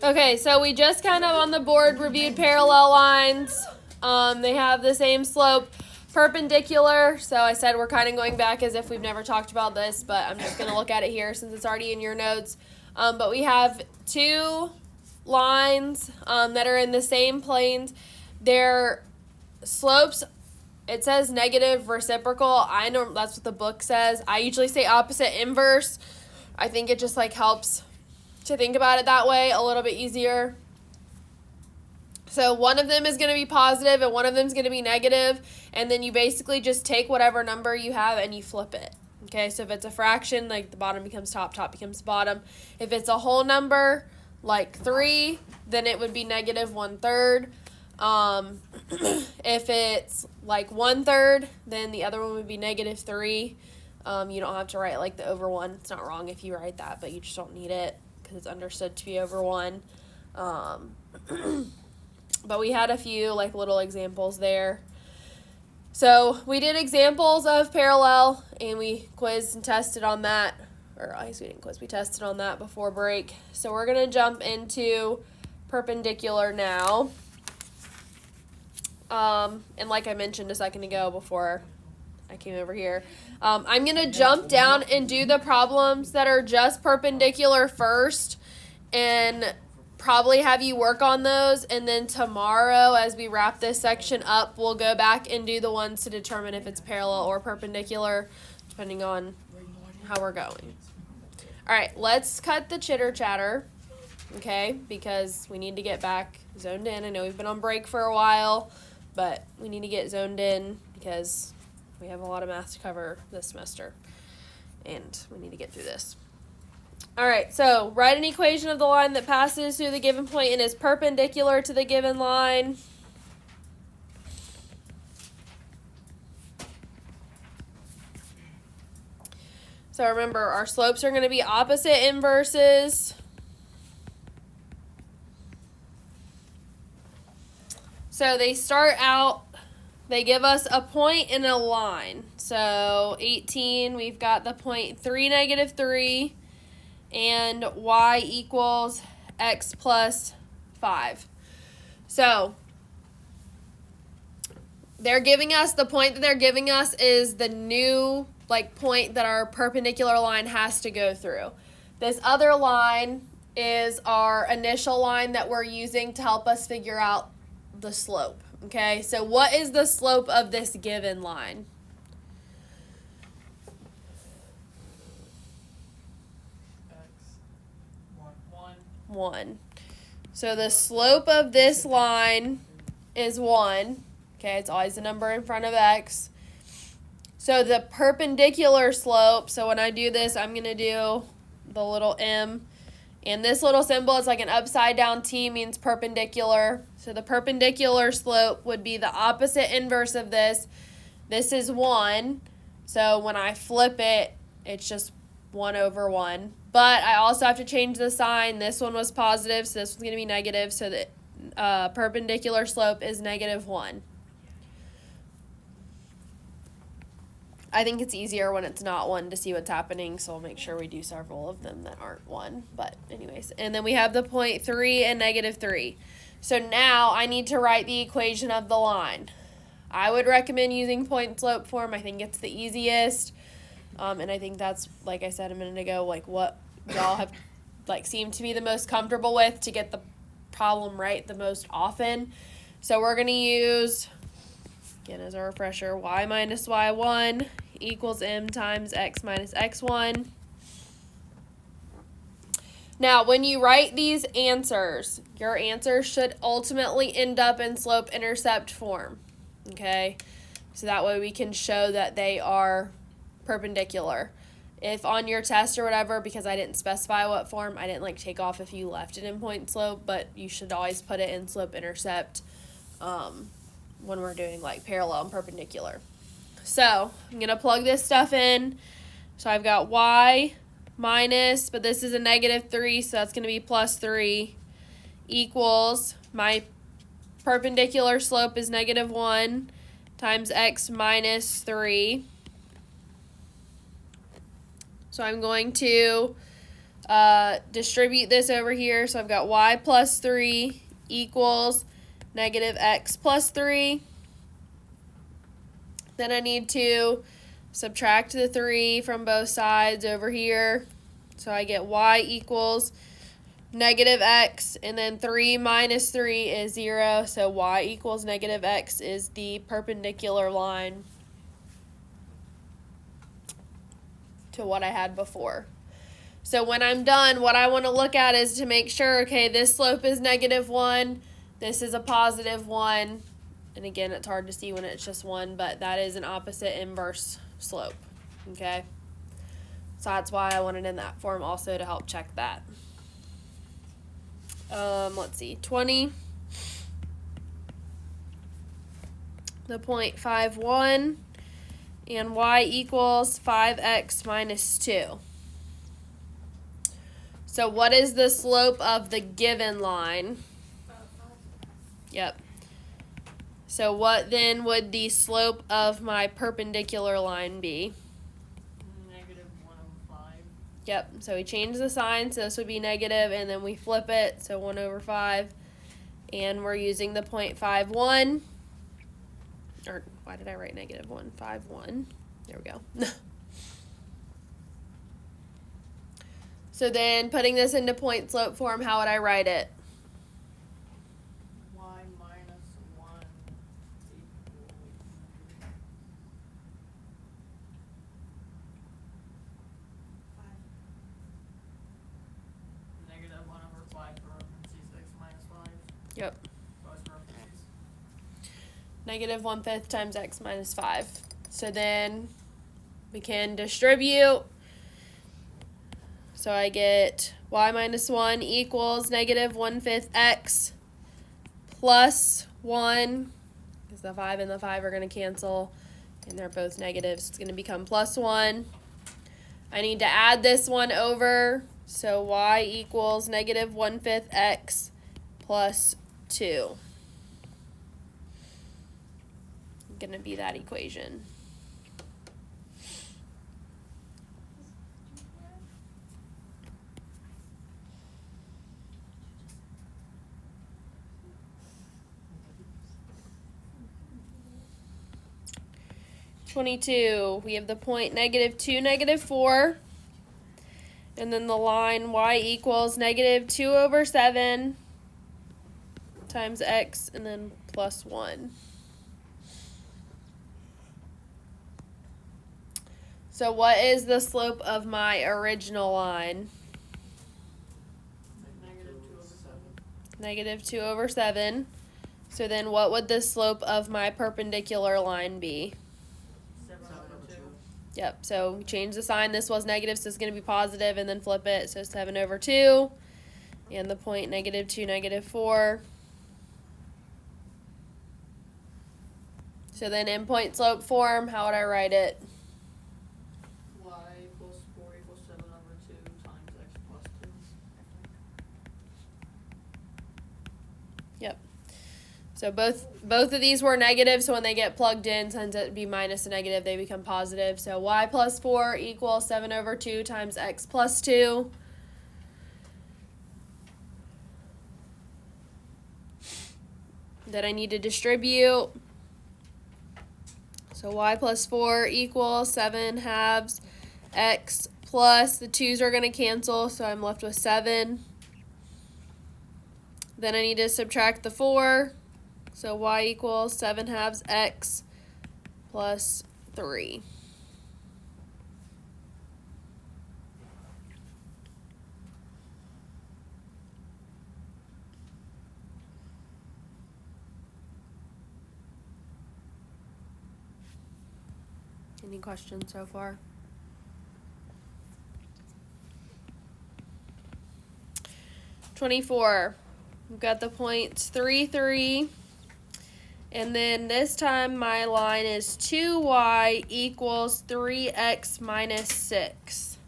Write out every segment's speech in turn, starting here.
Okay, so we just kind of on the board reviewed parallel lines. They have the same slope, perpendicular. So I said we're kind of going back as if we've never talked about this, but I'm just going to look at it here since it's already in your notes. But we have two lines that are in the same planes. Their slopes, it says negative reciprocal. I know that's what the book says. I usually say opposite inverse. I think it just like helps to think about it that way a little bit easier. So one of them is going to be positive and one of them is going to be negative, and then you basically just take whatever number you have and you flip it. Okay, so if it's a fraction, like the bottom becomes top, top becomes bottom. If it's a whole number, like 3, then it would be negative 1/3. If it's like 1/3, then the other one would be negative 3. You don't have to write like the over 1. It's not wrong if you write that, but you just don't need it because it's understood to be over 1. But we had a few like little examples there. So we did examples of parallel and we quizzed and tested on that. Or I guess we didn't quiz, we tested on that before break. So we're going to jump into perpendicular now. And like I mentioned a second ago before I came over here, I'm going to jump down and do the problems that are just perpendicular first and probably have you work on those, and then tomorrow as we wrap this section up, we'll go back and do the ones to determine if it's parallel or perpendicular, depending on how we're going. All right, let's cut the chitter chatter, okay, because we need to get back zoned in. I know we've been on break for a while, but we need to get zoned in because we have a lot of math to cover this semester, and we need to get through this. All right, so write an equation of the line that passes through the given point and is perpendicular to the given line. So remember, our slopes are going to be opposite inverses. So they start out, they give us a point and a line. So 18, we've got the point 3, negative 3. And y equals x plus 5. So they're giving us, the point that they're giving us is the new point that our perpendicular line has to go through. This other line is our initial line that we're using to help us figure out the slope. Okay, so what is the slope of this given line? One. So the slope of this line is 1. Okay, it's always a number in front of x. So the perpendicular slope, so when I do this, I'm going to do the little m. And this little symbol is like an upside down T, means perpendicular. So the perpendicular slope would be the opposite inverse of this. This is 1. So when I flip it, it's just 1 over 1. But I also have to change the sign. This one was positive, so this one's going to be negative. So the perpendicular slope is negative 1. I think it's easier when it's not 1 to see what's happening, so we'll make sure we do several of them that aren't 1. But anyways, and then we have the point 3 and negative 3. So now I need to write the equation of the line. I would recommend using point slope form. I think it's the easiest. And I think that's, like I said a minute ago, like what y'all have seemed to be the most comfortable with to get the problem right the most often. So we're going to use, again as a refresher, y minus y1 equals m times x minus x1. Now when you write these answers, your answers should ultimately end up in slope-intercept form. Okay, so that way we can show that they are perpendicular. If on your test or whatever, because I didn't specify what form, I didn't take off if you left it in point slope, but you should always put it in slope intercept when we're doing parallel and perpendicular. So I'm going to plug this stuff in. So I've got y minus, but this is a negative 3, so that's going to be plus 3, equals my perpendicular slope is negative 1 times x minus 3. So I'm going to Distribute this over here. So I've got y plus 3 equals negative x plus 3. Then I need to subtract the 3 from both sides over here. So I get y equals negative x, and then 3 minus 3 is 0. So y equals negative x is the perpendicular line to what I had before. So when I'm done, what I want to look at is to make sure, okay, this slope is negative 1, this is a positive 1, and again, it's hard to see when it's just 1, but that is an opposite inverse slope, okay? So that's why I want it in that form also to help check that. Let's see, 20, the 0.51, and y equals 5x minus 2. So what is the slope of the given line? Yep. So what then would the slope of my perpendicular line be? Negative 1 over 5. Yep, so we change the sign, so this would be negative, and then we flip it, so 1 over 5. And we're using the 0.51. Or why did I write negative 1? 5, 1. There we go. So then putting this into point slope form, how would I write it? Y minus 1 equals negative 1 over 5 parentheses x minus 5. Yep. Close parentheses. Negative 1/5 times x minus 5. So then we can distribute. So I get y minus 1 equals negative 1/5 x plus 1, because the 5 and the 5 are going to cancel, and they're both negatives. It's going to become plus 1. I need to add this one over, so y equals negative 1/5 x plus 2. Going to be that equation. (22) We have the point negative 2, negative 4, and then the line y equals negative 2 over 7 times x, and then plus 1. So what is the slope of my original line? Negative 2 over 7. Negative 2 over 7. So then what would the slope of my perpendicular line be? 7 over 2. Yep, so we change the sign. This was negative, so it's going to be positive, and then flip it. So 7 over 2. And the point negative 2, negative 4. So then in point slope form, how would I write it? Y plus 4 equals 7 over 2 times x plus 2. Yep. So both of these were negative, so when they get plugged in, since it would be minus a negative, they become positive. So y plus 4 equals 7 over 2 times x plus 2. Then I need to distribute. So y plus 4 equals 7 halves x plus, the 2's are going to cancel, so I'm left with 7. Then I need to subtract the 4. So y equals 7 halves x plus 3. Any questions so far? (24) We've got the points 3, 3. And then this time my line is 2y equals 3x minus 6.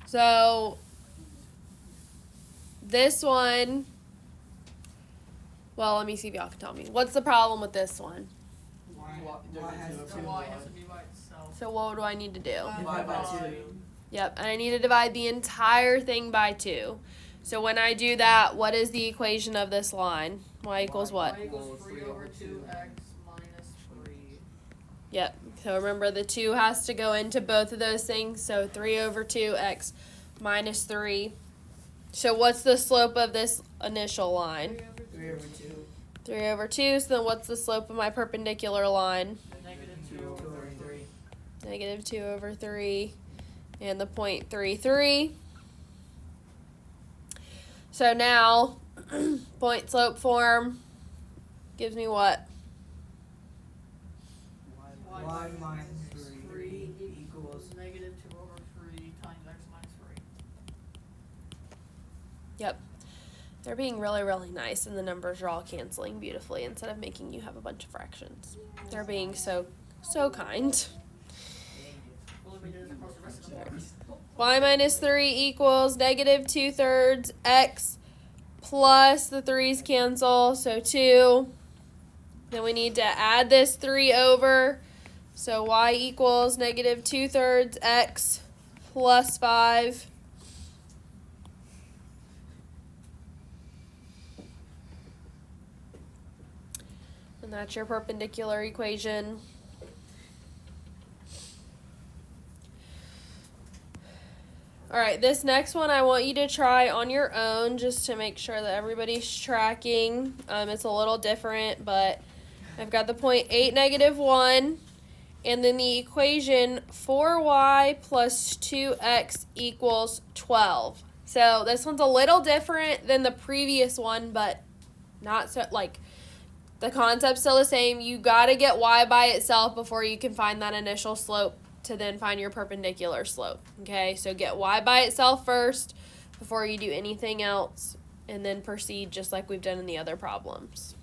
So this one, well, let me see if y'all can tell me. What's the problem with this one? Y has to be y. So what do I need to do? Divide by 2. Yep, and I need to divide the entire thing by 2. So when I do that, what is the equation of this line? Y equals what? Y equals 3 over 2x minus 3. Yep, so remember the 2 has to go into both of those things. So 3 over 2x minus 3. So what's the slope of this initial line? 3 over 2. 3 over 2, so then what's the slope of my perpendicular line? Negative 2 over 3. Negative 2 over 3, and the point 3. So now, point slope form gives me what? Y minus 3 equals negative 2 over 3 times x minus 3. Yep. They're being really, really nice, and the numbers are all canceling beautifully instead of making you have a bunch of fractions. They're being so kind. Well, we did it across the rest of the board. Y minus 3 equals negative 2/3 x plus the 3's cancel, so 2. Then we need to add this 3 over. So y equals negative 2/3 x plus 5. And that's your perpendicular equation. All right, this next one I want you to try on your own just to make sure that everybody's tracking. It's a little different, but I've got the point 8, negative 1, and then the equation 4y plus 2x equals 12. So this one's a little different than the previous one, but not so, like, the concept's still the same. You got to get y by itself before you can find that initial slope to then find your perpendicular slope. Okay, so get y by itself first before you do anything else, and then proceed just like we've done in the other problems.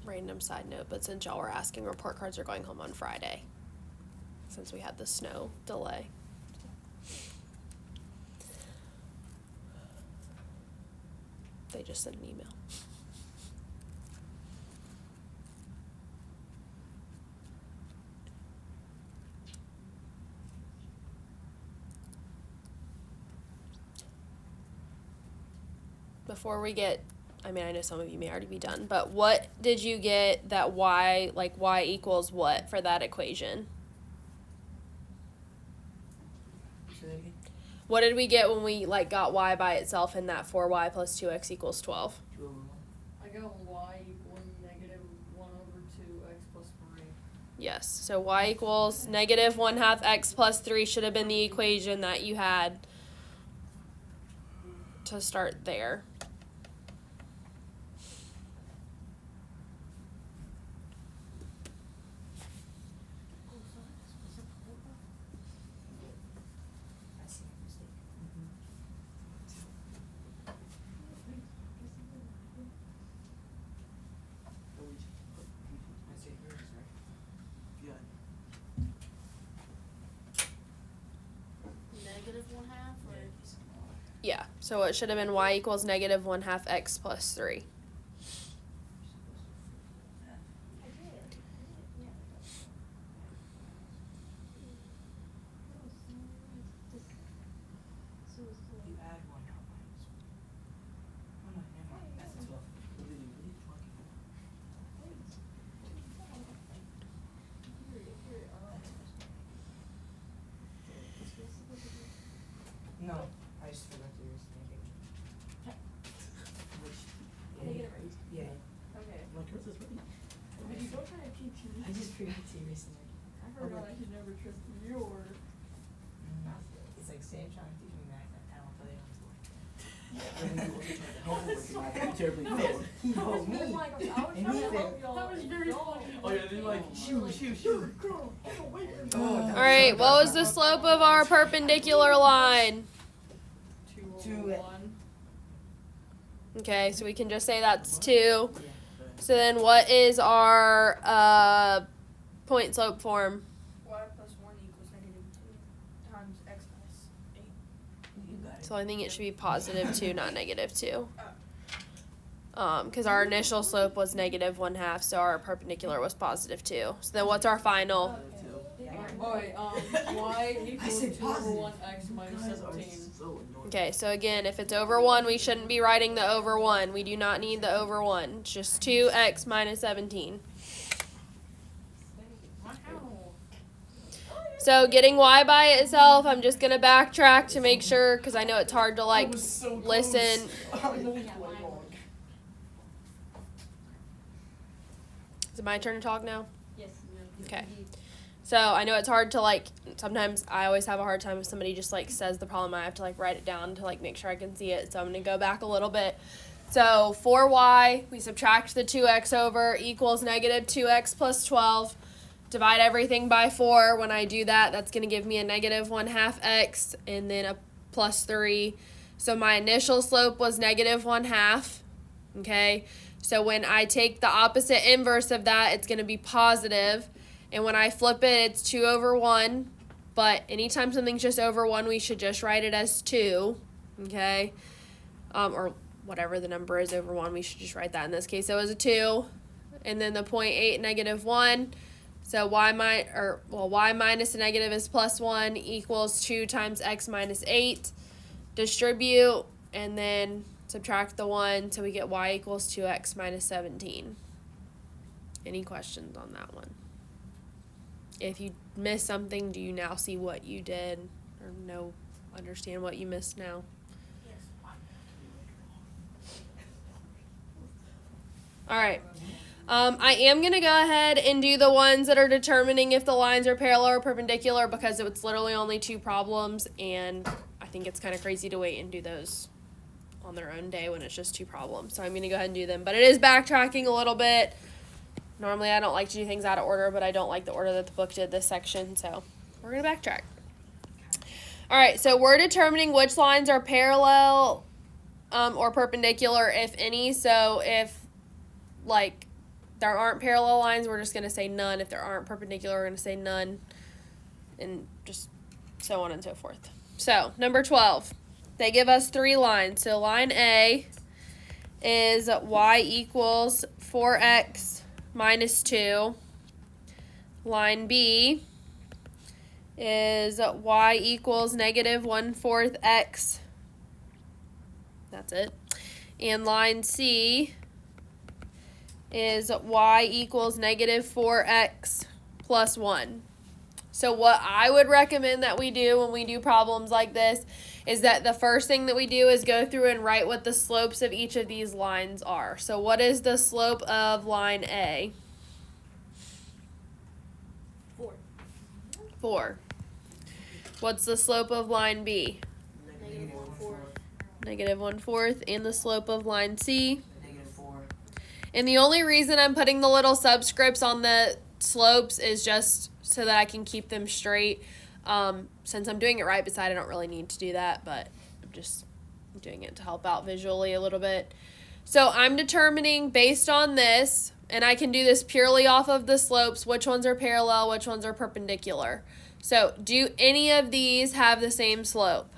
Random side note, but since y'all were asking, report cards are going home on Friday since we had the snow delay. They just sent an email. Before we get, I mean, I know some of you may already be done, but what did you get that y, like y equals what for that equation? What did we get when we like got y by itself in that 4y plus 2x equals 12? 2 over 1. I got y equals negative 1 over 2x plus 3. Yes, so y equals negative 1/2 x plus 3 should have been the equation that you had to start there. I see a mistake. So it should have been y equals negative 1/2 x plus 3. You add 1 now minus. Oh no, never mind. That's 12. No, I just forgot to use negative. Which, yeah. Okay. My curse is ready. But you don't try to teach me. I just forgot to erase the negative. I forgot I should never trust your. It's like Sam trying to teach me math, and I don't tell you how to work. You terribly failed. He told me. Oh my gosh, I was And trying he to help failed. y'all. That was very Y'all- funny. Oh yeah, they're like, shoo. Oh, All right, what was the slope of our perpendicular line? 2 Two. over 1. Okay, so we can just say that's 2. So then what is our point slope form? Y plus 1 equals negative 2 times x minus 8. You got it. So I think it should be positive 2, not negative 2. Because our initial slope was negative 1/2, so our perpendicular was positive 2. So then what's our final? Alright, y equals said 2 over positive. 1 x minus 17. so annoying. Okay, so again, if it's over 1, we shouldn't be writing the over 1. We do not need the over 1. It's just 2x minus 17. Wow. So getting y by itself, I'm just going to backtrack to make sure, because I know it's hard to like listen. Is it my turn to talk now? Yes. Okay. So I know it's hard to like, sometimes I always have a hard time if somebody just like says the problem. I have to like write it down to like make sure I can see it. So I'm going to go back a little bit. So 4y, we subtract the 2x over, equals negative 2x plus 12. Divide everything by 4. When I do that, that's going to give me a negative 1/2 x and then a plus 3. So my initial slope was negative 1/2. Okay. So when I take the opposite inverse of that, it's going to be positive. And when I flip it, it's 2 over 1. But anytime something's just over 1, we should just write it as 2. Okay? Or whatever the number is over 1, we should just write that in this case. So it was a 2. And then the 0.8, negative 1. So y minus a negative is plus 1 equals 2 times x minus 8. Distribute, and then subtract the 1, so we get y equals 2x minus 17. Any questions on that one? If you missed something, do you now see what you did? Or understand what you missed now? All right. I am going to go ahead and do the ones that are determining if the lines are parallel or perpendicular because it's literally only 2 problems, and I think it's kind of crazy to wait and do those on their own day when it's just 2 problems. So I'm going to go ahead and do them. But it is backtracking a little bit. Normally I don't like to do things out of order, but I don't like the order that the book did this section, so we're going to backtrack. All right, so we're determining which lines are parallel or perpendicular, if any. So if, like, there aren't parallel lines, we're just going to say none. If there aren't perpendicular, we're going to say none, and just so on and so forth. So, number 12, they give us 3 lines. So, line A is y equals 4x minus 2. Line B is y equals negative 1/4 x. That's it. And line C is y equals negative 4x plus 1. So what I would recommend that we do when we do problems like this is that the first thing that we do is go through and write what the slopes of each of these lines are. So what is the slope of line A? 4. 4. What's the slope of line B? Negative 1/4. Negative 1/4. And the slope of line C? Negative 4. And the only reason I'm putting the little subscripts on the slopes is just so that I can keep them straight. Since I'm doing it right beside, I don't really need to do that, but I'm just doing it to help out visually a little bit. So I'm determining based on this, and I can do this purely off of the slopes, which ones are parallel, which ones are perpendicular. So do any of these have the same slope?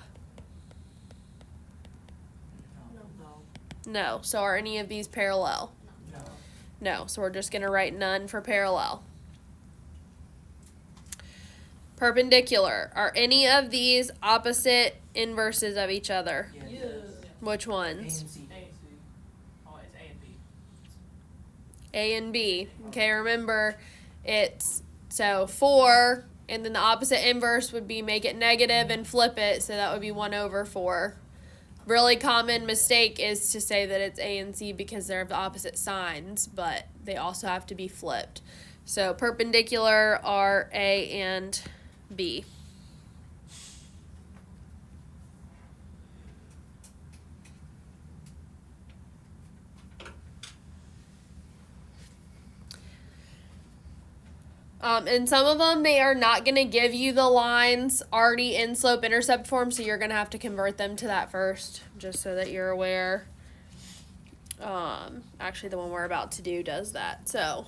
No. So are any of these parallel? No. No. So we're just going to write none for parallel. Perpendicular. Are any of these opposite inverses of each other? Yeah. Yes. Which A ones? and C. A and C. Oh, it's A and B. A and B. Okay, remember it's so 4, and then the opposite inverse would be make it negative and flip it, so that would be 1 over 4. Really common mistake is to say that it's A and C because they're of the opposite signs, but they also have to be flipped. So perpendicular are A and B. And some of them, they are not going to give you the lines already in slope-intercept form, so you're going to have to convert them to that first, just so that you're aware. Actually, the one we're about to do does that. So,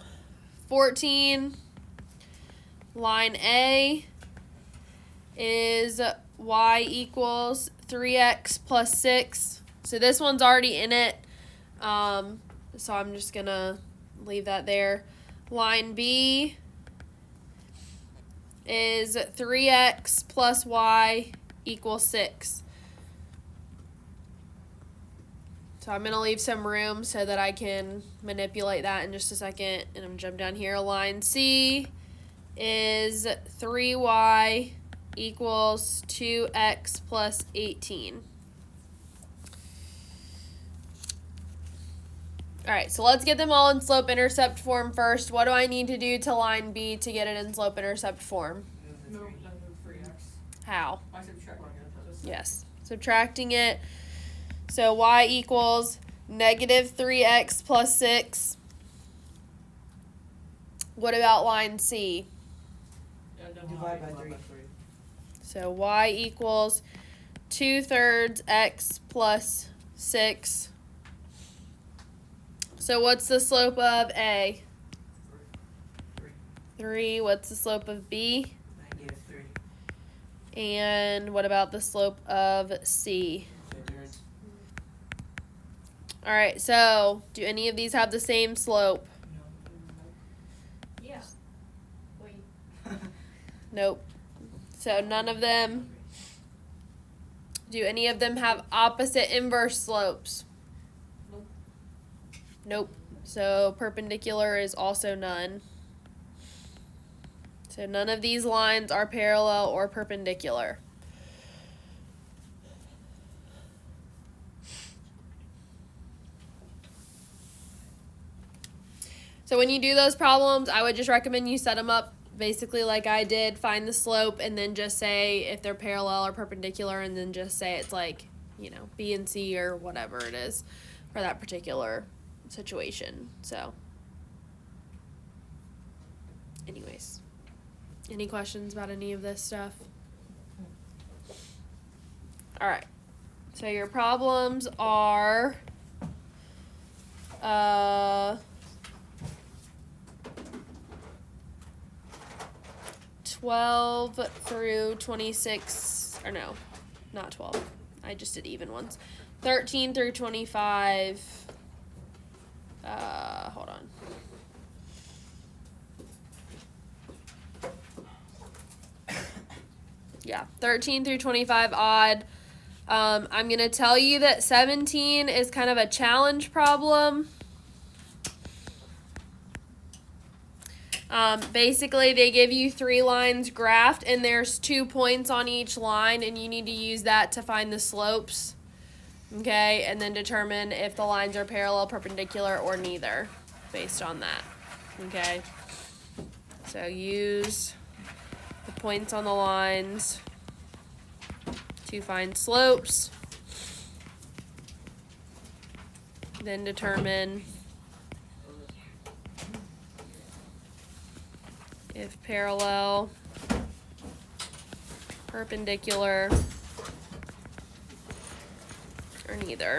14, line A is y equals 3x plus 6. So this one's already in it, so I'm just going to leave that there. Line B is 3x plus y equals 6. So I'm going to leave some room so that I can manipulate that in just a second. And I'm going to jump down here. Line C is 3y equals 2x plus 18. All right, so let's get them all in slope-intercept form first. What do I need to do to line B to get it in slope-intercept form? Move the Move, 3. move 3x. How? I subtract one. Yes, subtracting it. So y equals negative 3x plus 6. What about line C? Yeah, no, Divide by 3. So y equals 2/3 x plus 6. So what's the slope of A? 3. 3. What's the slope of B? -3. And what about the slope of C? 2/3. All right, so do any of these have the same slope? Yeah. Wait. Nope. So none of them. Do any of them have opposite inverse slopes? Nope. Nope. So perpendicular is also none. So none of these lines are parallel or perpendicular. So when you do those problems, I would just recommend you set them up basically like I did. Find the slope and then just say if they're parallel or perpendicular, and then just say it's like, you know, B and C or whatever it is for that particular situation. So anyways, any questions about any of this stuff? All right. So your problems are 12 through 26, or no, not 12. I just did even ones. 13 through 25. Hold on. Yeah, 13 through 25 odd. I'm going to tell you that 17 is kind of a challenge problem. Basically, they give you 3 lines graphed, and there's 2 points on each line, and you need to use that to find the slopes, okay, and then determine if the lines are parallel, perpendicular, or neither, based on that, okay? So use the points on the lines to find slopes, then determine if parallel, perpendicular, or neither.